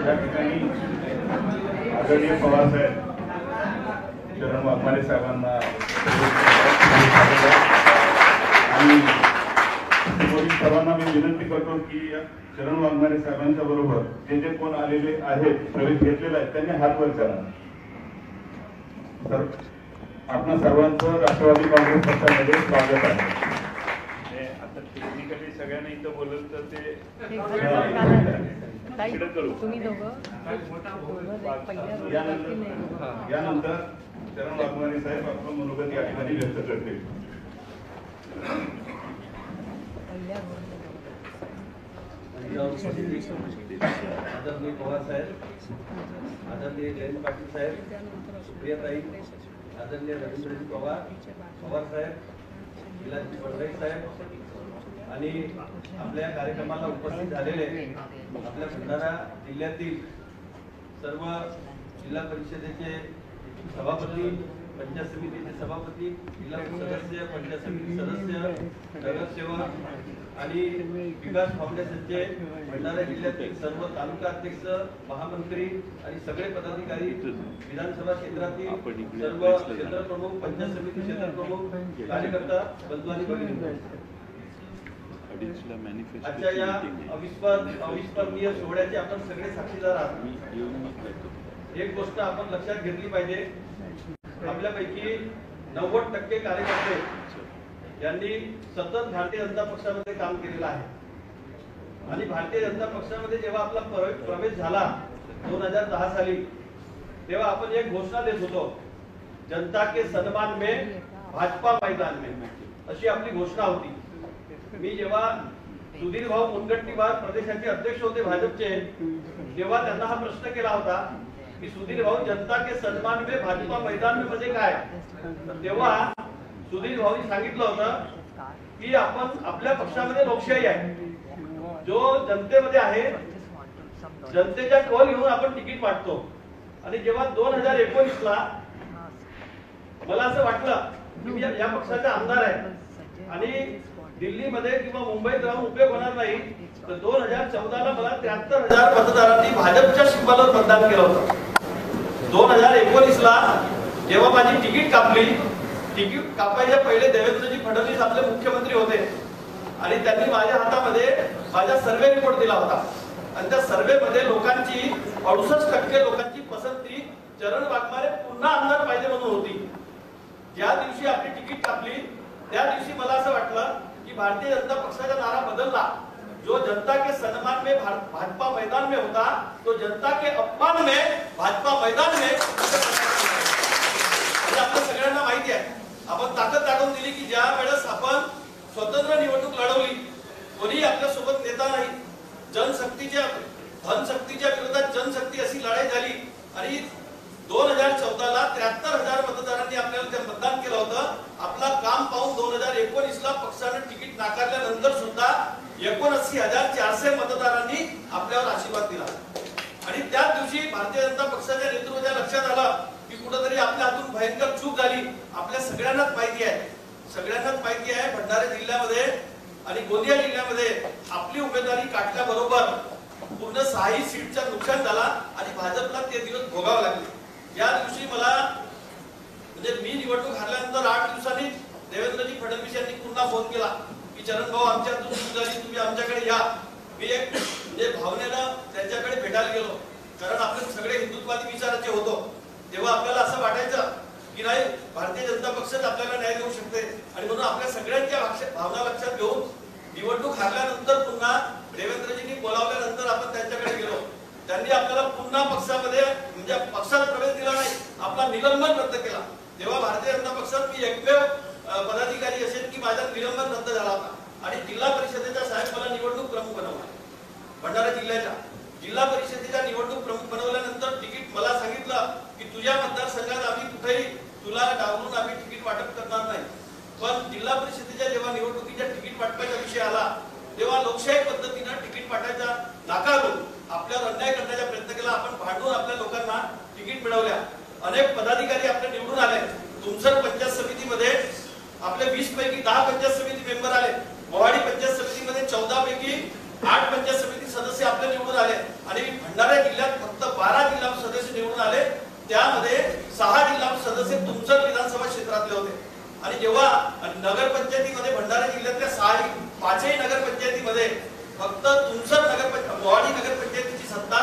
या ठिकाणी आदरणीय पवार साहेब चरण वाघमारे साहेबांना आणि सर्वांना मी विनंती करतो की चरण वाघमारे साहेबांच्या बरोबर जे जे कोण आलेले आहेत प्रवेश घेतलेला आहे त्यांनी हात वर करा. तर आपणा सर्वांचं राष्ट्रवादी काँग्रेस पक्षामध्ये स्वागत आहे. आता टेक्निकली सगळ्यांना इथं बोललं तर ते यानंतर चरण वाघमारे साहेब आपलं मनोगत या ठिकाणी व्यक्त करतील. आदरणीय पवार साहेब, आदरणीय जयंत पाटील साहेब, सुप्रियाताई, आदरणीय रवींद्रजी पवार साहेब, विलासजी फडणवीस साहेब आणि आपल्या कार्यक्रमाला उपस्थित झालेले आपल्या भंडारा जिल्ह्यातील सर्व जिल्हा परिषदेचे सभापती, पंचायत समितीचे सभापती, जिल्हा सदस्य, पंचायत समिती सदस्य, नगरसेवक आणि विकास फाउंडेशनचे भंडारा जिल्ह्यातील सर्व तालुका अध्यक्ष, महामंत्री आणि सगळे पदाधिकारी, विधानसभा क्षेत्रातील सर्व क्षेत्र प्रमुख, पंचायत समिती क्षेत्र प्रमुख, कार्यकर्ता, बंधू आणि भगिनी, आजच्या या अविस्मरणीय सोहळ्याचे आपण सगळे साक्षीदार आहात. एक गोष्ट आपण लक्षात घेतली पाहिजे, आपल्यापैकी 90% कार्यकर्ते यांनी सतत भारतीय जनता पक्षामध्ये काम केलेलं आहे आणि भारतीय जनता पक्षामध्ये जेव्हा आपला प्रवेश झाला 2010 साली, तेव्हा आपण एक घोषणा देत होतो, जनता के सन्मान में भाजपा मैदान में, अशी आपली घोषणा होती. मी जेव्हा सुधीर भाऊ मुनगंटीवार प्रदेशाचे अध्यक्ष होते भाजपचे, तेव्हा त्यांना हा प्रश्न केला होता की सुधीर भाऊ, जनता के सन्मान में भाजपा मैदान में म्हणजे काय? तेव्हा सुधीर भाऊनी सांगितलं होतं की आपण आपल्या पक्षामध्ये लोकशाही आहे, जो जनतेमध्ये आहे, जनतेच्या कौल घेऊन आपण तिकीट वाटतो. आणि जेव्हा 2019 ला मला असं वाटलं की मी या पक्षाचा आमदार आहे आणि दिल्लीमध्ये किंवा मुंबईत राहून उपयोग होणार नाही, तर 2014 ला मला 73,000 मतदारांनी भाजपच्या सिंबलवर मतदान केलं होतं. 2019 ला जेव्हा माझी तिकीट कापली, तिकीट कापायच्या पहिले देवेंद्रजी फडणवीस आपले मुख्यमंत्री होते आणि त्यांनी माझ्या हातामध्ये माझा सर्वे रिपोर्ट दिला होता आणि त्या सर्वे मध्ये लोकांची 68% लोकांची पसंती चरण वाघमारे पुन्हा आमदार पाहिजे म्हणून होती. ज्या दिवशी आपली तिकीट कापली त्या दिवशी मला असं वाटलं की भारतीय जनता पक्षाचा नारा बदलला. जो जनता के सम्मान में भाजपा मैदान में होता, तो जनता के अपमान में भाजपा मैदान में. आपल्या सगळ्यांना माहिती आहे, आपण ताकद दाखवून दिली की ज्या वेळेस आपण स्वतंत्र निवडणूक लढवली, कोणी आपल्या सोबत नेता नाही, धनशक्तीच्या विरोधात जनशक्ती अशी लढाई झाली आणि 2014 ला 73,000 मतदारांनी आपल्याला मतदान केलं होतं. आपला काम पाहून 2019 ला पक्षाने तिकीट नाकारल्यानंतर सुद्धा 79,400 मतदारांनी आपल्यावर आशीर्वाद दिला आणि त्याच दिवशी भारतीय जनता पक्षाच्या नेतृत्वाच्या लक्षात आलं की कुठेतरी आपल्या हातून भयंकर चूक झाली. आपल्या सगळ्यांनाच माहिती आहे भंडारा जिल्ह्यामध्ये आणि गोंदिया जिल्ह्यामध्ये आपली उमेदवारी काढल्याबरोबर पूर्ण 6 सीटचं नुकसान झाला आणि भाजपला ते दिवस भोगावे लागले. या दिवशी मला म्हणजे मी निवडणूक हारल्यानंतर 8 दिवसांनी देवेंद्रजी फडणवीस यांनी पुन्हा फोन केला की चरण भाऊ, आमच्या हातून चूक झाली, तुम्ही आमच्याकडे या. मी एक म्हणजे भावनेनं त्यांच्याकडे भेटायला गेलो, कारण आपण सगळे हिंदुत्ववादी विचाराचे होतो. तेव्हा आपल्याला असं वाटायचं की नाही, भारतीय जनता पक्षच आपल्याला न्याय देऊ शकते आणि म्हणून आपल्या सगळ्यांच्या भावना लक्षात घेऊन निवडणूक हारल्यानंतर पुन्हा देवेंद्रजींनी बोलावल्यानंतर आपण त्यांच्याकडे गेलो. त्यांनी आपल्याला पुन्हा पक्षामध्ये म्हणजे पक्षात प्रवेश दिला नाही, आपला निलंबन रद्द केला. तेव्हा भारतीय जनता पक्षात मी एकमेव पदाधिकारी असेल की माझा निलंबन रद्द झाला होता आणि जिल्हा परिषदेचा साहेब मला निवडणूक प्रमुख बनवला. भंडारा जिल्हा परिषदेच्या निवडणूक प्रमुख बनवल्यानंतर तिकीट मला सांगितलं की तुझ्या मतदारसंघात आम्ही कुठेही तुला डावलून आम्ही तिकीट वाटप करणार नाही. पण जिल्हा परिषदेच्या जेव्हा निवडणुकीच्या तिकीट वाटपाचा विषय आला, तेव्हा लोकशाही पद्धतीने तिकीट वाटायचा नाकारून आपल्यावर अन्याय करण्याचा प्रयत्न केला. आपण भांडून आपल्या लोकांना तिकीट मिळवल्या. अनेक पदाधिकारी आपले निवडून आले. तुमसर पंचायत समितीमध्ये आपले 20 पैकी 10 पंचायत समिती मेंबर आले. मोहाडी पंचायत समितीमध्ये 14 पैकी 8 पंचायत समिती सदस्य आपले निवडून आले आणि भंडारा जिल्ह्यात सदस्य तुमसर विधानसभा क्षेत्रातले होते आणि जेव्हा नगरपंचायतीमध्ये भंडारा जिल्ह्यातल्या 5ही नगरपंचायतीमध्ये फक्त तुमसर मोहाडी नगरपंचायतीची सत्ता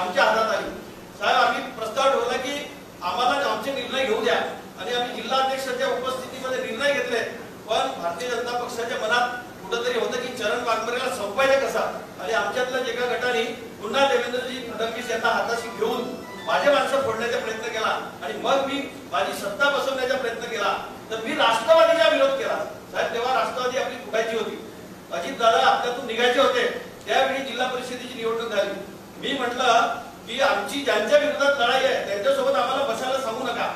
आमच्या हातात आली. साहेब, आम्ही प्रस्ताव ठेवला की आम्हाला आमचे निर्णय घेऊ द्या आणि आम्ही जिल्हाध्यक्षाच्या उपस्थितीमध्ये निर्णय घेतले. पण भारतीय जनता पक्षाच्या मनात कुठंतरी होतं की चरण वाघमारेला संपवायचं कसा, आणि आमच्यातल्या एका गटाने पुन्हा देवेंद्रजी फडणवीस यांना हाताशी घेऊन माझे माणसं फोडण्याचा प्रयत्न केला आणि मग मी माझी सत्ता बसवण्याचा प्रयत्न केला. तर मी राष्ट्रवादीचा विरोध केला. साहेब, तेव्हा राष्ट्रवादी आपली फुटायची होती, अजित दादा आपल्यातून निघायचे होते. त्यावेळी जिल्हा परिषदेची निवडणूक झाली. मी म्हटलं की आमची ज्यांच्या विरोधात लढाई आहे त्यांच्यासोबत आम्हाला बसायला सांगू नका,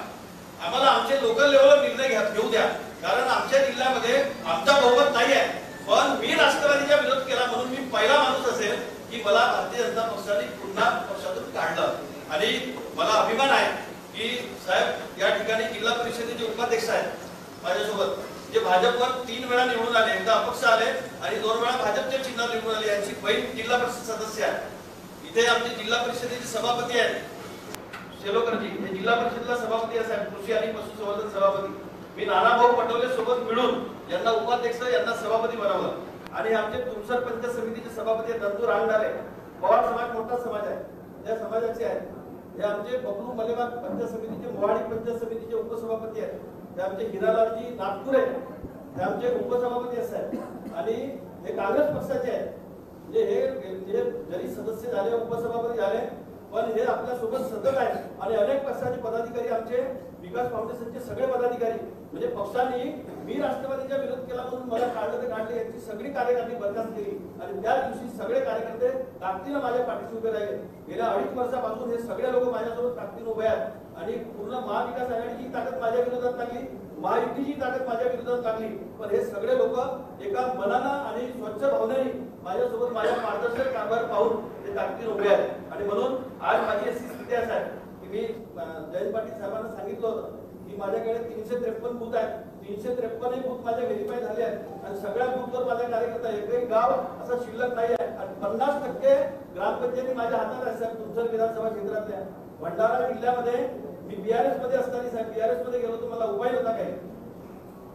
आम्हाला आमचे लोकल लेवलवर निर्णय घेऊ द्या, कारण आमच्या जिल्ह्यामध्ये आमचा बहुमत नाही आहे. पण मी राष्ट्रवादीचा विरोध केला म्हणून मी पहिला माणूस असेल की मला भारतीय जनता पक्षाने पुन्हा पक्षातून काढलं. आणि मला अभिमान आहे की साहेब या ठिकाणी जिल्हा परिषदेचे उपाध्यक्ष आहेत माझ्यासोबत, जे भाजपवर 3 वेळा निवडून आले, एकदा अपक्ष आले आणि 2 वेळा भाजपच्या चिन्हावर निवडून आले. यांची बहीण जिल्हा परिषद सदस्य आहे. इथे आमचे जिल्हा परिषदेचे सभापती आहेत शेलोकरजी, हे जिल्हा परिषदेला सभापती आहे साहेब, कृषी आणि पशुसंवर्धन सभापती. मी नानाभाऊ पटोले सोबत मिळून यांना उपाध्यक्ष यांना सभापती बनवलं. आणि आमचे तुमसर पंचायत समितीचे सभापती आहेत नंदू रांगडाले. पवार समाज मोठा समाज आहे, त्या समाजाचे आहेत. हे आमचे बबलू मलेवार पंचायत समितीचे, मोहाडी पंचायत समितीचे उपसभापती आहेत. ते आमचे हिरालालजी नागपूर आहेत, ते आमचे उपसभापती असतात. आणि हे काँग्रेस पक्षाचे आहेत. म्हणजे हे जरी सदस्य झाले, उपसभापती झाले, पण हे आपल्या सोबत सतत आहेत. आणि अनेक पक्षाचे पदाधिकारी, आमचे विकास फाउंडेशनचे सगळे पदाधिकारी, म्हणजे पक्षांनी मी राष्ट्रवादीचा विरोध केला म्हणून मला काढलं ते काढले, यांची सगळी कार्यकर्ते बरखास्त केली. आणि त्या दिवशी सगळे कार्यकर्ते ताकदीनं माझ्या पाठीशी उभे राहिले. गेल्या 2.5 वर्षापासून हे सगळे लोक माझ्यासोबत ताकदीनं उभे आहेत. आणि पूर्ण महाविकास आघाडीची ताकद माझ्या विरोधात लागली, महायुतीची ताकद माझ्या विरोधात लागली. पण हे सगळे लोक एका मनानं आणि स्वच्छ भावनेने माझ्यासोबत माझ्या मार्गदर्शक कारभार पाहून ते ताकदीनं उभे आहेत. आणि म्हणून आज माझी अशी स्थिती आहे की मी जयंत पाटील साहेबांना सांगितलं होतं की माझ्याकडे 353 बूथ आहेत. 353 बूथ माझे व्हेरीफाय झाले आहेत आणि सगळ्या बूथवर माझ्या कार्यकर्ता, एकही गाव असं शिल्लक नाही आहे. आणि 50% ग्रामपंचायती माझ्या हातात आहे साहेब, तुमसर विधानसभा क्षेत्रातल्या. भंडारा जिल्ह्यामध्ये मी बीआरएस मध्ये असताना साहेब, बीआरएस मध्ये गेलो तर मला उपाय नव्हता काही.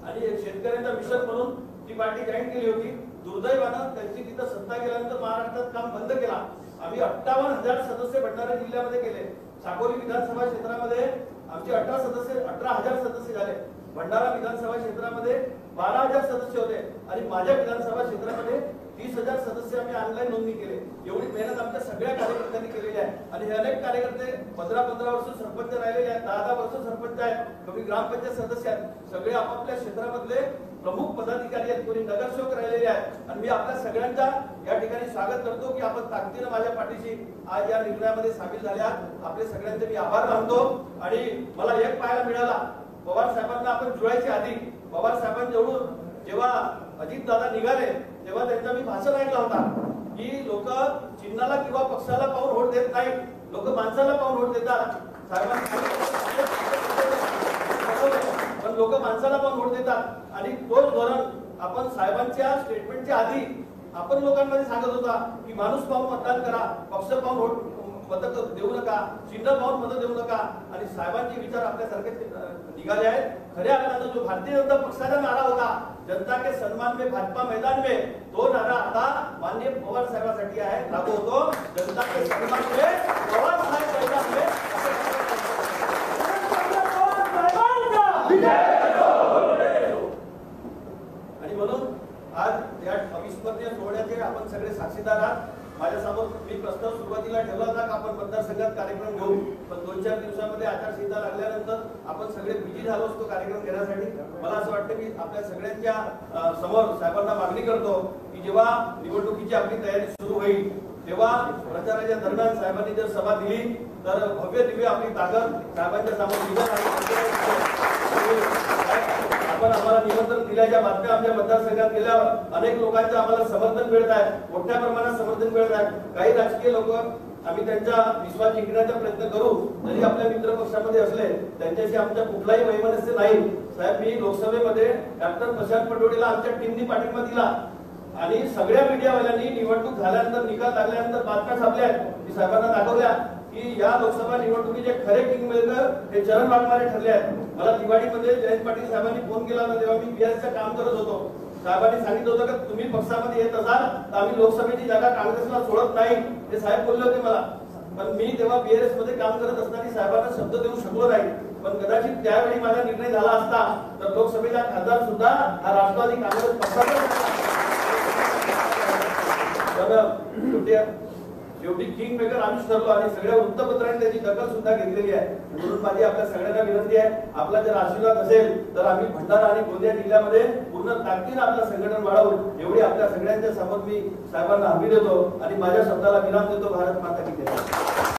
आणि शेतकऱ्यांचा मिशन म्हणून ती पार्टी जॉईन केली होती. दुर्दैवानं त्यांची तिथं सत्ता गेल्यानंतर महाराष्ट्रात काम बंद केला. आम्ही 58,000 सदस्य भंडारा जिल्ह्यामध्ये केले. साकोली विधानसभा क्षेत्रामध्ये आमचे 18,000 सदस्य झाले. भंडारा विधानसभा क्षेत्रामध्ये 12,000 सदस्य होते आणि माझ्या विधानसभा क्षेत्रामध्ये 30,000 सदस्य आम्ही ऑनलाईन नोंदणी केले. एवढी मेहनत आमच्या सगळ्या कार्यकर्त्यांनी केलेली आहे. आणि हे अनेक कार्यकर्ते 15-15 वर्ष सरपंच राहिलेले आहेत, 10-10 वर्ष सरपंच आहेत, कमी ग्रामपंचायत सदस्य आहेत. सगळे आपापल्या क्षेत्रामधले प्रमुख पदाधिकारी आहेत, कोणी नगरसेवक राहिलेले आहेत. आणि मी आपल्या सगळ्यांचा या ठिकाणी स्वागत करतो की आपण ताकदीनं माझ्या पाठीशी आज या निर्णयामध्ये सामील झाले आहात. आपले सगळ्यांचे मी आभार मानतो. आणि मला एक पाहायला मिळाला, पवार साहेबांना आपण जुळायच्या आधी पवार साहेबांजवळून जेव्हा अजित दादा निघाले तेव्हा त्यांचा मी भाषण ऐकला होता की लोक चिन्हाला किंवा पक्षाला पाहून वोट देत नाही, लोक माणसाला पाहून वोट देतात. पण लोक माणसाला पाहून वोट देतात. आणि तोच धोरण आपण साहेबांच्या स्टेटमेंटच्या आधी आपण लोकांमध्ये सांगत होता की माणूस पाहून मतदान करा, पक्ष पाहून वोट मत देऊ नका, चिन्ह पाहून मत देऊ नका. आणि साहेबांचे विचार आपल्यासारखे निघाले आहेत. खऱ्या अर्थानं जो भारतीय जनता पक्षाचा नारा होता, जनता के सन्मान में भाजपा मैदान में, तो नारा आता माननीय पवार साहेबांसाठी आहे, लागू होतो. जनता के सन्मान में पवार साहेब मैदान में. आणि म्हणून आज या अविस्मरणीय सोहळ्याचे आपण सगळे साक्षीदार आहात. माझ्यासमोर मी प्रस्ताव सुरुवातीला ठेवला होता की आपण मतदारसंघात कार्यक्रम घेऊ, पण 2-4 दिवसामध्ये आचारसंहिता लागल्यानंतर आपण सगळे बिझी झालो असतो कार्यक्रम घेण्यासाठी. मला असं वाटतं की आपल्या सगळ्यांच्या समोर साहेबांना मागणी करतो की जेव्हा निवडणुकीची आपली तयारी सुरू होईल तेव्हा प्रचाराच्या दरम्यान साहेबांनी जर सभा दिली तर भव्य दिव्य आपली ताकद साहेबांच्या समोर निघत. आपण आम्हाला निमंत्रण दिल्याच्या बातम्या आमच्या मतदारसंघात गेल्यावर अनेक लोकांचं आम्हाला समर्थन मिळत आहे, मोठ्या प्रमाणात समर्थन मिळत आहे. काही राजकीय लोक आम्ही त्यांचा विश्वास जिंकण्याचा प्रयत्न करू, जरी आपल्या मित्र पक्षामध्ये असले त्यांच्याशी आमचा कुठलाही वैमनस्य नाही. साहेब, मी लोकसभेमध्ये डॉक्टर प्रशांत पटोलेला आमच्या टीमनी पाठिंबा दिला आणि सगळ्या मीडियावाल्यांनी निवडणूक झाल्यानंतर निकाल लागल्यानंतर बातम्या छापल्या की साहेबांना दाखवल्या की या लोकसभा निवडणुकीचे खरे किंग मेकर हे चरण वाघमारे ठरले आहेत. मला दिवाळीमध्ये जयंत पाटील साहेबांनी फोन केला होता तेव्हा मी बीआरचं काम करत होतो. साहेबांनी सांगितलं होतं की तुम्ही पक्षामध्ये येत असाल तर आम्ही लोकसभेची जागा काँग्रेसला सोडत नाही हे साहेब बोलले होते मला. पण मी तेव्हा बीआरएस मध्ये काम करत असताना साहेबांना शब्द देऊ शकलो नाही. पण कदाचित त्यावेळी माझा निर्णय झाला असता तर लोकसभेचा खासदार सुद्धा हा राष्ट्रवादी काँग्रेस पक्षाचा शेवटी किंग मेकर आम्हीच ठरलो आणि सगळ्या वृत्तपत्रांनी त्याची दखल सुद्धा घेतलेली आहे. म्हणून माझी आपल्या सगळ्यांना विनंती आहे, आपला जर आशीर्वाद असेल तर आम्ही भंडारा आणि गोंदिया जिल्ह्यामध्ये पूर्ण ताकदीने आपलं संघटन वाढवू एवढी आपल्या सगळ्यांच्या समोर मी साहेबांना हमी देतो आणि माझ्या शब्दाला विराम देतो. भारत माता की जय.